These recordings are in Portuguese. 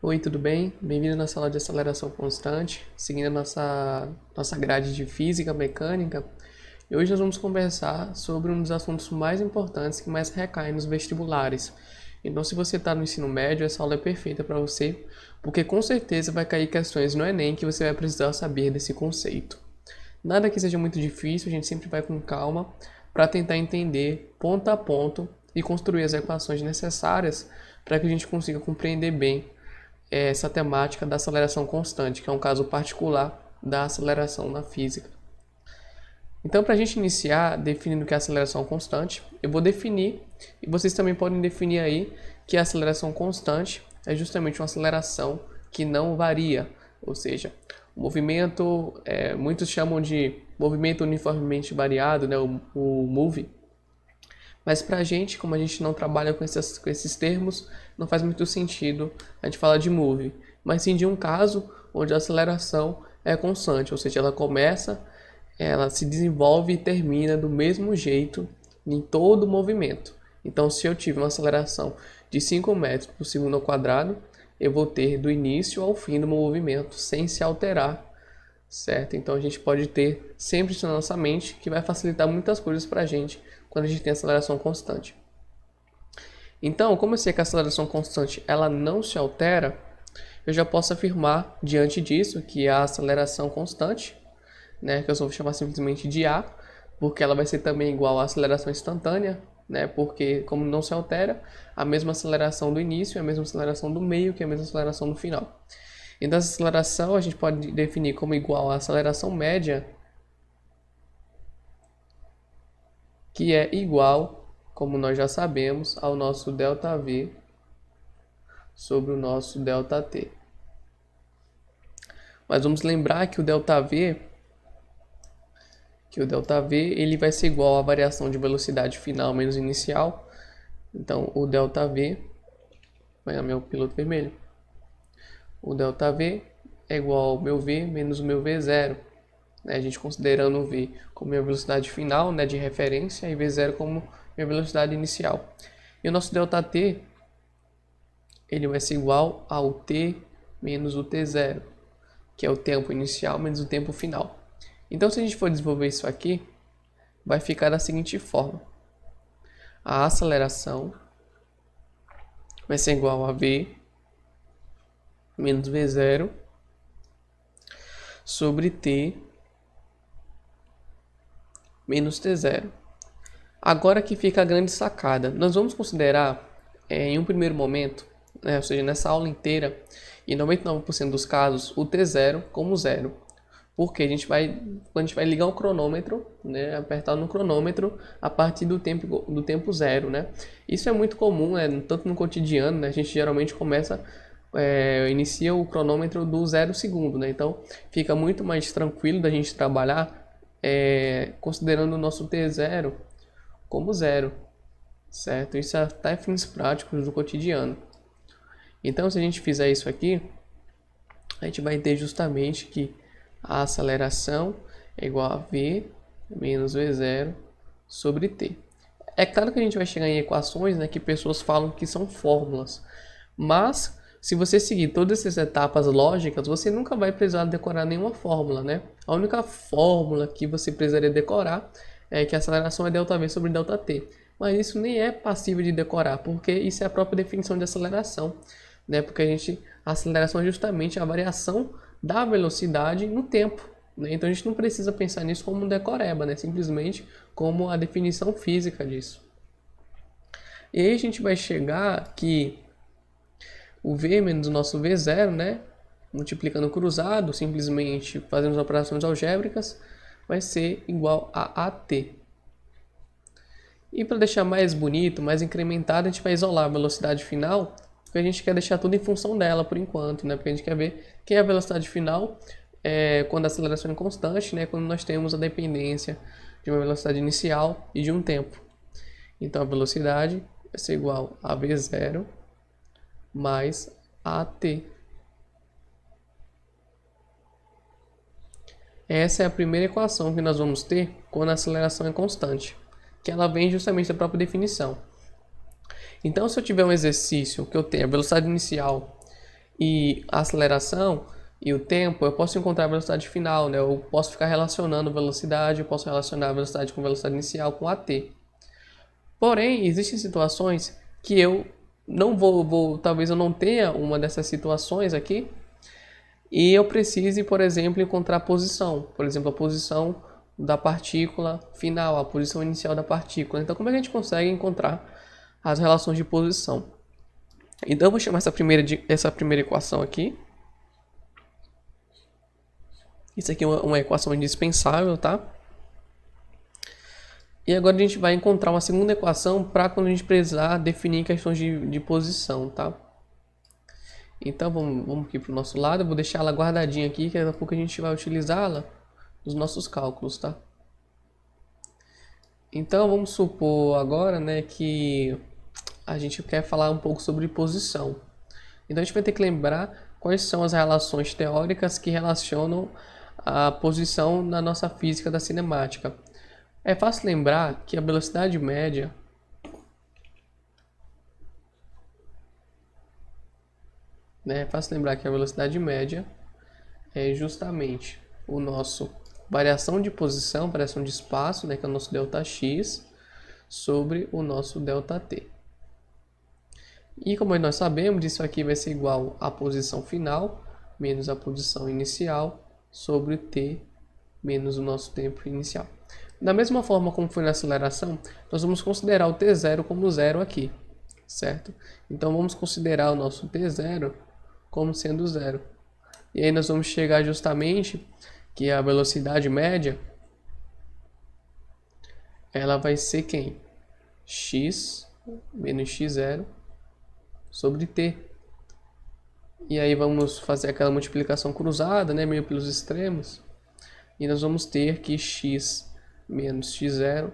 Oi, tudo bem? Bem-vindo na sala de aceleração constante, seguindo a nossa grade de física mecânica. E hoje nós vamos conversar sobre um dos assuntos mais importantes que mais recaem nos vestibulares. Então, se você está no ensino médio, essa aula é perfeita para você, porque com certeza vai cair questões no Enem que você vai precisar saber desse conceito. Nada que seja muito difícil, a gente sempre vai com calma para tentar entender ponto a ponto e construir as equações necessárias para que a gente consiga compreender bem essa temática da aceleração constante, que é um caso particular da aceleração na física. Então, para a gente iniciar definindo o que é aceleração constante, eu vou definir, e vocês também podem definir aí, que a aceleração constante é justamente uma aceleração que não varia, ou seja, o movimento, muitos chamam de movimento uniformemente variado, né, o MOVE, mas para a gente, como a gente não trabalha com esses termos, não faz muito sentido a gente falar de move, mas sim de um caso onde a aceleração é constante, ou seja, ela começa, ela se desenvolve e termina do mesmo jeito em todo o movimento. Então, se eu tiver uma aceleração de 5 metros por segundo ao quadrado, eu vou ter do início ao fim do movimento sem se alterar, certo? Então a gente pode ter sempre isso na nossa mente, que vai facilitar muitas coisas para a gente quando a gente tem aceleração constante. Então, como eu sei que a aceleração constante ela não se altera, eu já posso afirmar diante disso que a aceleração constante, né, que eu só vou chamar simplesmente de A, porque ela vai ser também igual à aceleração instantânea, né, porque como não se altera, a mesma aceleração do início é a mesma aceleração do meio, que é a mesma aceleração do final. Então, essa aceleração a gente pode definir como igual à aceleração média, que é igual, como nós já sabemos, ao nosso ΔV sobre o nosso ΔT. Mas vamos lembrar que o ΔV, ele vai ser igual à variação de velocidade final menos inicial. Então, o ΔV, vai dar meu piloto vermelho. O ΔV é igual ao meu V menos o meu V0. A gente considerando o V como minha velocidade final, né, de referência, e V0 como minha velocidade inicial. E o nosso ΔT, ele vai ser igual ao T menos o T0, que é o tempo inicial menos o tempo final. Então, se a gente for desenvolver isso aqui, vai ficar da seguinte forma. A aceleração vai ser igual a V menos V0 sobre T menos T0. Agora que fica a grande sacada, nós vamos considerar em um primeiro momento, né, ou seja, nessa aula inteira, em 99% dos casos, o T0 como zero. Porque quando a gente vai ligar o cronômetro, né, apertar no cronômetro a partir do tempo zero, né? Isso é muito comum, né, tanto no cotidiano, né, a gente geralmente inicia o cronômetro do 0 segundo, né? Então fica muito mais tranquilo da gente trabalhar considerando o nosso T0 como zero, certo? Isso até fins práticos do cotidiano. Então, se a gente fizer isso aqui, a gente vai ter justamente que a aceleração é igual a V menos V0 sobre T. É claro que a gente vai chegar em equações, né, que pessoas falam que são fórmulas, mas se você seguir todas essas etapas lógicas, você nunca vai precisar decorar nenhuma fórmula, né? A única fórmula que você precisaria decorar é que a aceleração é ΔV sobre ΔT. Mas isso nem é passível de decorar, porque isso é a própria definição de aceleração, né? Porque a aceleração é justamente a variação da velocidade no tempo, né? Então a gente não precisa pensar nisso como um decoreba, né? Simplesmente como a definição física disso. E aí a gente vai chegar que o V menos o nosso V0, né, multiplicando cruzado, simplesmente fazendo as operações algébricas, vai ser igual a AT. E para deixar mais bonito, mais incrementado, a gente vai isolar a velocidade final, porque a gente quer deixar tudo em função dela por enquanto, né, porque a gente quer ver que a velocidade final quando a aceleração é constante, né, quando nós temos a dependência de uma velocidade inicial e de um tempo. Então a velocidade vai ser igual a V0 mais AT. Essa é a primeira equação que nós vamos ter quando a aceleração é constante, que ela vem justamente da própria definição. Então, se eu tiver um exercício que eu tenho a velocidade inicial e a aceleração e o tempo, eu posso encontrar a velocidade final, né? Eu posso ficar relacionando velocidade, eu posso relacionar a velocidade com velocidade inicial com AT. Porém, existem situações que eu não talvez eu não tenha uma dessas situações aqui, e eu precise, por exemplo, encontrar a posição. Por exemplo, a posição da partícula final, a posição inicial da partícula. Então, como é que a gente consegue encontrar as relações de posição? Então, eu vou chamar essa primeira equação aqui. Isso aqui é uma equação indispensável, tá? E agora a gente vai encontrar uma segunda equação para quando a gente precisar definir questões de posição, tá? Então vamos aqui para o nosso lado, eu vou deixar ela guardadinha aqui, que daqui a pouco a gente vai utilizá-la nos nossos cálculos, tá? Então vamos supor agora, né, que a gente quer falar um pouco sobre posição. Então a gente vai ter que lembrar quais são as relações teóricas que relacionam a posição na nossa física da cinemática. É fácil lembrar que a velocidade média é justamente o nosso variação de posição, variação de espaço, né, que é o nosso ΔX, sobre o nosso ΔT. E como nós sabemos, isso aqui vai ser igual à posição final menos a posição inicial sobre t menos o nosso tempo inicial. Da mesma forma como foi na aceleração, nós vamos considerar o t0 como zero aqui, certo? Então vamos considerar o nosso t0 como sendo zero. E aí nós vamos chegar justamente que a velocidade média ela vai ser quem? X menos x0 sobre t. E aí vamos fazer aquela multiplicação cruzada, né, meio pelos extremos. E nós vamos ter que x menos x0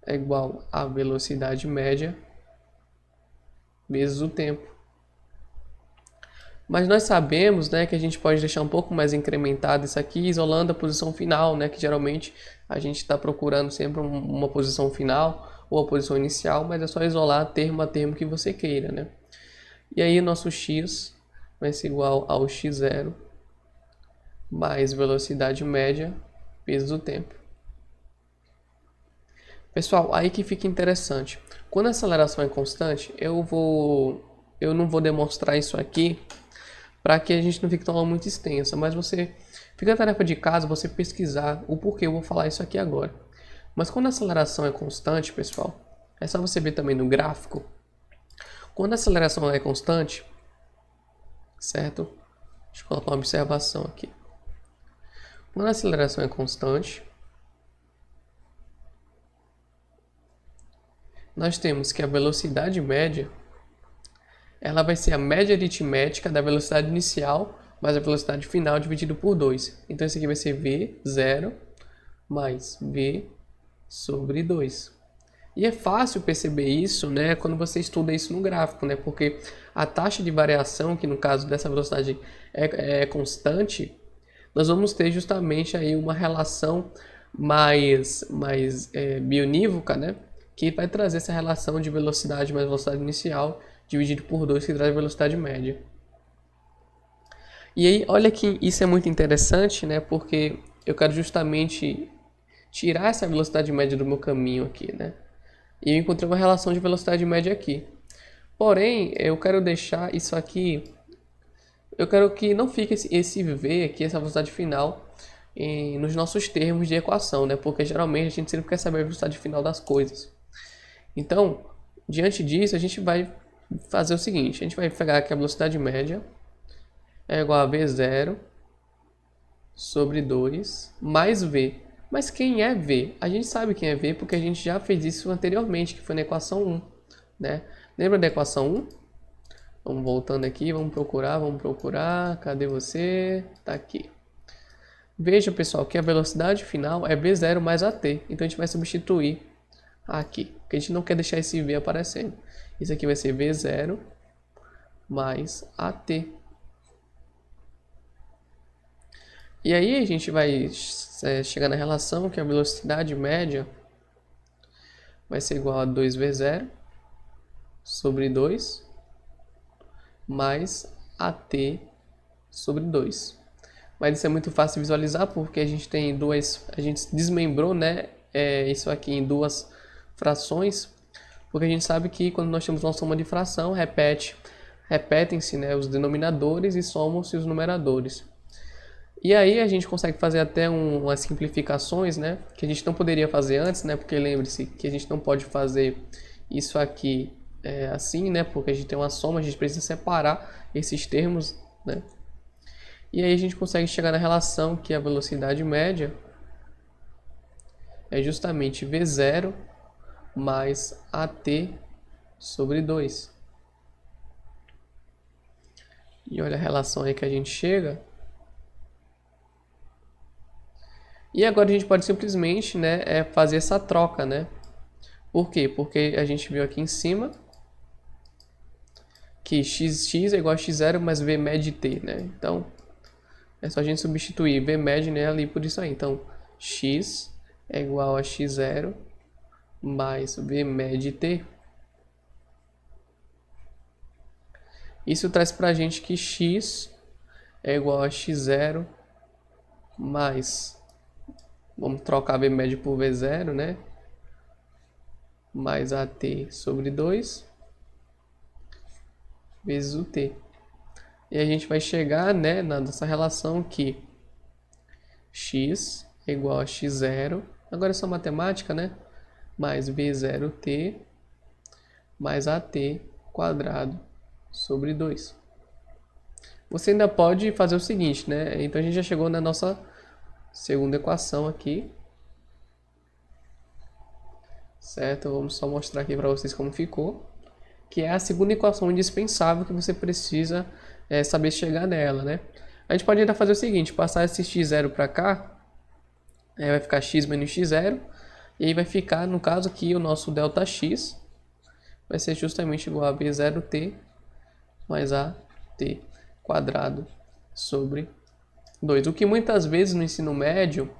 é igual a velocidade média vezes o tempo. Mas nós sabemos, né, que a gente pode deixar um pouco mais incrementado isso aqui, isolando a posição final, né, que geralmente a gente está procurando sempre uma posição final ou a posição inicial, mas é só isolar termo a termo que você queira, né? E aí o nosso x vai ser igual ao x0 mais velocidade média vezes o tempo. Pessoal, aí que fica interessante. Quando a aceleração é constante, eu não vou demonstrar isso aqui para que a gente não fique tão muito extensa, mas fica a tarefa de casa você pesquisar o porquê eu vou falar isso aqui agora. Mas quando a aceleração é constante, pessoal, é só você ver também no gráfico. Quando a aceleração é constante, certo? Deixa eu colocar uma observação aqui. Quando a aceleração é constante, nós temos que a velocidade média ela vai ser a média aritmética da velocidade inicial mais a velocidade final dividido por 2. Então isso aqui vai ser V0 mais V sobre 2. E é fácil perceber isso, né, quando você estuda isso no gráfico, né, porque a taxa de variação, que no caso dessa velocidade é constante, nós vamos ter justamente aí uma relação mais bionívoca, né, que vai trazer essa relação de velocidade mais velocidade inicial dividido por 2, que traz a velocidade média. E aí, olha que isso é muito interessante, né, porque eu quero justamente tirar essa velocidade média do meu caminho aqui, né, e eu encontrei uma relação de velocidade média aqui. Porém, eu quero deixar isso aqui, eu quero que não fique esse V aqui, essa velocidade final, nos nossos termos de equação, né, porque geralmente a gente sempre quer saber a velocidade final das coisas. Então, diante disso, a gente vai fazer o seguinte, a gente vai pegar aqui a velocidade média é igual a V0 sobre 2 mais V. Mas quem é V? A gente sabe quem é V porque a gente já fez isso anteriormente, que foi na equação 1, né? Lembra da equação 1? Vamos voltando aqui, vamos procurar. Cadê você? Tá aqui. Veja, pessoal, que a velocidade final é V0 mais AT. Então a gente vai substituir aqui, porque a gente não quer deixar esse V aparecendo. Isso aqui vai ser V0 mais AT. E aí a gente vai chegar na relação que a velocidade média vai ser igual a 2V0 sobre 2 mais AT sobre 2. Mas isso é muito fácil de visualizar porque a gente tem a gente desmembrou, né, isso aqui em duas frações, porque a gente sabe que quando nós temos uma soma de fração, repetem-se, né, os denominadores e somam-se os numeradores. E aí a gente consegue fazer até umas simplificações, né, que a gente não poderia fazer antes, né, porque lembre-se que a gente não pode fazer isso aqui assim, né, porque a gente tem uma soma, a gente precisa separar esses termos, né. E aí a gente consegue chegar na relação que a velocidade média é justamente V0 mais AT sobre 2. E olha a relação aí que a gente chega. E agora a gente pode simplesmente, né, fazer essa troca, né? Por quê? Porque a gente viu aqui em cima que x é igual a x0 mais v med t, né? Então, é só a gente substituir v med, né, ali por isso aí. Então, x é igual a x0 mais v med t. Isso traz pra gente que x é igual a x0 mais, vamos trocar v med por v0, né? Mais AT sobre 2 vezes o t. E a gente vai chegar, né, nessa relação que x é igual a x0, agora é só matemática, né? Mais v0t mais AT quadrado sobre 2. Você ainda pode fazer o seguinte, né? Então a gente já chegou na nossa segunda equação aqui. Certo? Vamos só mostrar aqui para vocês como ficou. Que é a segunda equação indispensável que você precisa saber chegar nela, né? A gente pode ainda fazer o seguinte, passar esse x0 para cá, vai ficar x menos x0, e aí vai ficar, no caso aqui, o nosso ΔX vai ser justamente igual a v0t mais AT quadrado sobre 2. O que muitas vezes no ensino médio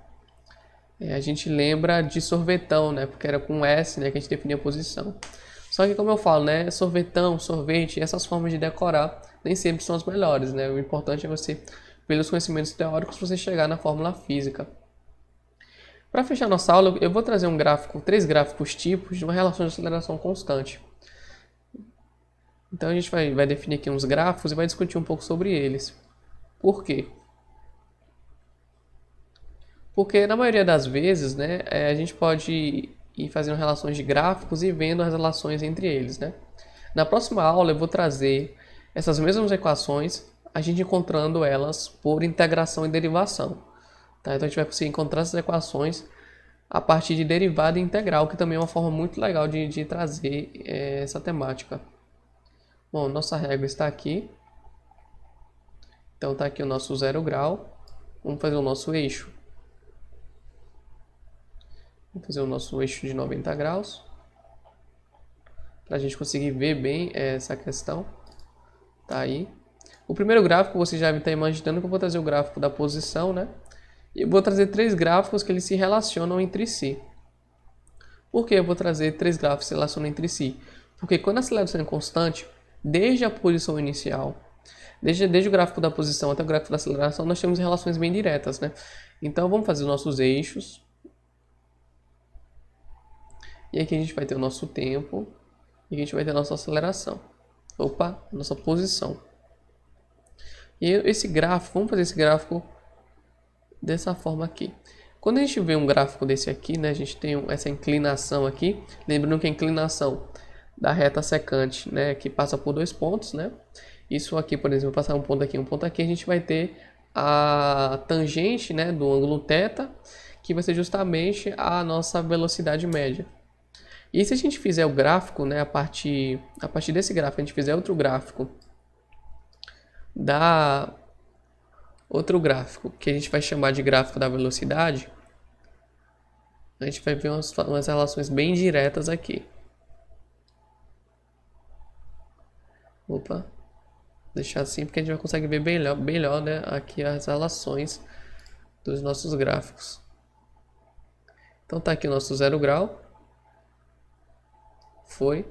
a gente lembra de sorvetão, né? Porque era com S, né, que a gente definia a posição. Só que como eu falo, né, sorvetão, sorvete, essas formas de decorar nem sempre são as melhores, né? O importante é você, pelos conhecimentos teóricos, você chegar na fórmula física. Para fechar nossa aula, eu vou trazer um gráfico, 3 gráficos tipos de uma relação de aceleração constante. Então a gente vai definir aqui uns gráficos e vai discutir um pouco sobre eles. Por quê? Porque na maioria das vezes, né, a gente pode ir fazendo relações de gráficos e vendo as relações entre eles, né? Na próxima aula eu vou trazer essas mesmas equações, a gente encontrando elas por integração e derivação. Tá? Então a gente vai conseguir encontrar essas equações a partir de derivada e integral, que também é uma forma muito legal de trazer essa temática. Bom, nossa régua está aqui. Então está aqui o nosso 0 grau. Vamos fazer o nosso eixo. Vamos fazer o nosso eixo de 90 graus. Para a gente conseguir ver bem essa questão. Tá aí. O primeiro gráfico, você já está imaginando que eu vou trazer o gráfico da posição, né? E eu vou trazer 3 gráficos que eles se relacionam entre si. Por que eu vou trazer 3 gráficos que se relacionam entre si? Porque quando a aceleração é constante, desde a posição inicial, desde o gráfico da posição até o gráfico da aceleração, nós temos relações bem diretas, né? Então vamos fazer os nossos eixos. E aqui a gente vai ter o nosso tempo. E aqui a gente vai ter a nossa aceleração. Opa, nossa posição. E esse gráfico, vamos fazer esse gráfico dessa forma aqui. Quando a gente vê um gráfico desse aqui, né, a gente tem essa inclinação aqui. Lembrando que a inclinação da reta secante, né, que passa por 2 pontos, né? Isso aqui, por exemplo, passar um ponto aqui, a gente vai ter a tangente, né, do ângulo θ, que vai ser justamente a nossa velocidade média. E se a gente fizer o gráfico, né, a partir desse gráfico, a gente fizer outro gráfico que a gente vai chamar de gráfico da velocidade, a gente vai ver umas relações bem diretas aqui. Opa, deixar assim porque a gente vai conseguir ver melhor, né, aqui as relações dos nossos gráficos. Então tá aqui o nosso 0 grau. Foi.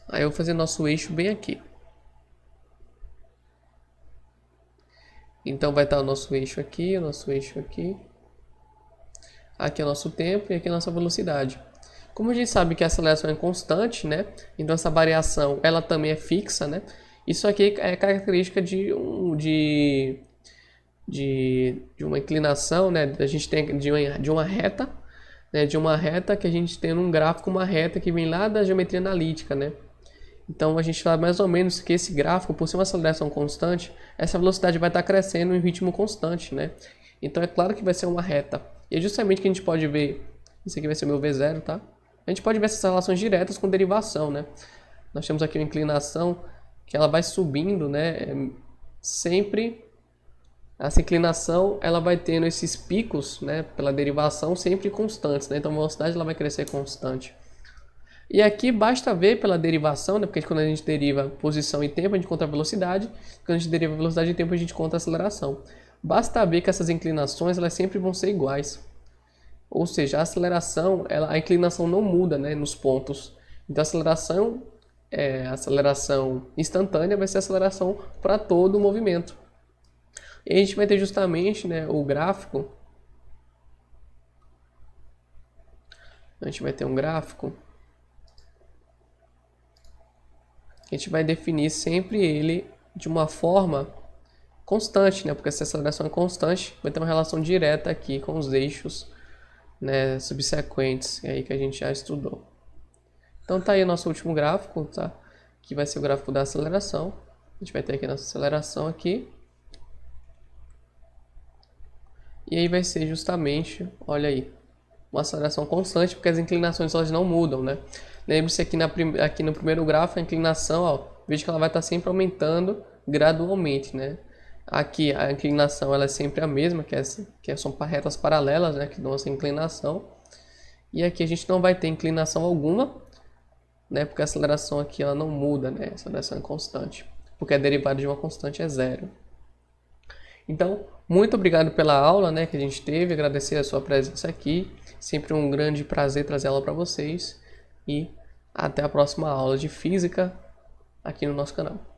Aí eu vou fazer nosso eixo bem aqui. Então vai estar o nosso eixo aqui, o nosso eixo aqui. Aqui é o nosso tempo e aqui é a nossa velocidade. Como a gente sabe que a aceleração é constante, né? Então essa variação ela também é fixa, né? Isso aqui é característica de uma inclinação, né? A gente tem de uma reta, né? De uma reta que a gente tem num gráfico uma reta que vem lá da geometria analítica, né? Então a gente sabe mais ou menos que esse gráfico, por ser uma aceleração constante, essa velocidade vai estar crescendo em ritmo constante, né? Então é claro que vai ser uma reta. E é justamente que a gente pode ver, isso aqui vai ser o meu V0, tá? A gente pode ver essas relações diretas com derivação, né? Nós temos aqui uma inclinação que ela vai subindo, né? Sempre essa inclinação ela vai tendo esses picos, né? Pela derivação sempre constantes, né? Então a velocidade ela vai crescer constante. E aqui basta ver pela derivação, né? Porque quando a gente deriva posição e tempo a gente conta a velocidade, quando a gente deriva velocidade e tempo a gente conta a aceleração. Basta ver que essas inclinações elas sempre vão ser iguais. Ou seja, a aceleração, a inclinação não muda, né, nos pontos. Então a aceleração instantânea vai ser a aceleração para todo o movimento. E a gente vai ter justamente, né, o gráfico. A gente vai ter um gráfico. A gente vai definir sempre ele de uma forma constante, né, porque essa aceleração é constante, vai ter uma relação direta aqui com os eixos, né, subsequentes, aí que a gente já estudou. Então tá aí o nosso último gráfico, tá? Que vai ser o gráfico da aceleração. A gente vai ter aqui a nossa aceleração aqui. E aí vai ser justamente, olha aí, uma aceleração constante, porque as inclinações elas não mudam, né? Lembre-se aqui, aqui no primeiro gráfico, a inclinação, ó, veja que ela vai estar sempre aumentando gradualmente, né? Aqui a inclinação ela é sempre a mesma, que são retas paralelas, né, que dão essa inclinação. E aqui a gente não vai ter inclinação alguma, né, porque a aceleração aqui ela não muda, né, a aceleração é constante, porque a derivada de uma constante é zero. Então, muito obrigado pela aula, né, que a gente teve, agradecer a sua presença aqui, sempre um grande prazer trazer ela para vocês e até a próxima aula de física aqui no nosso canal.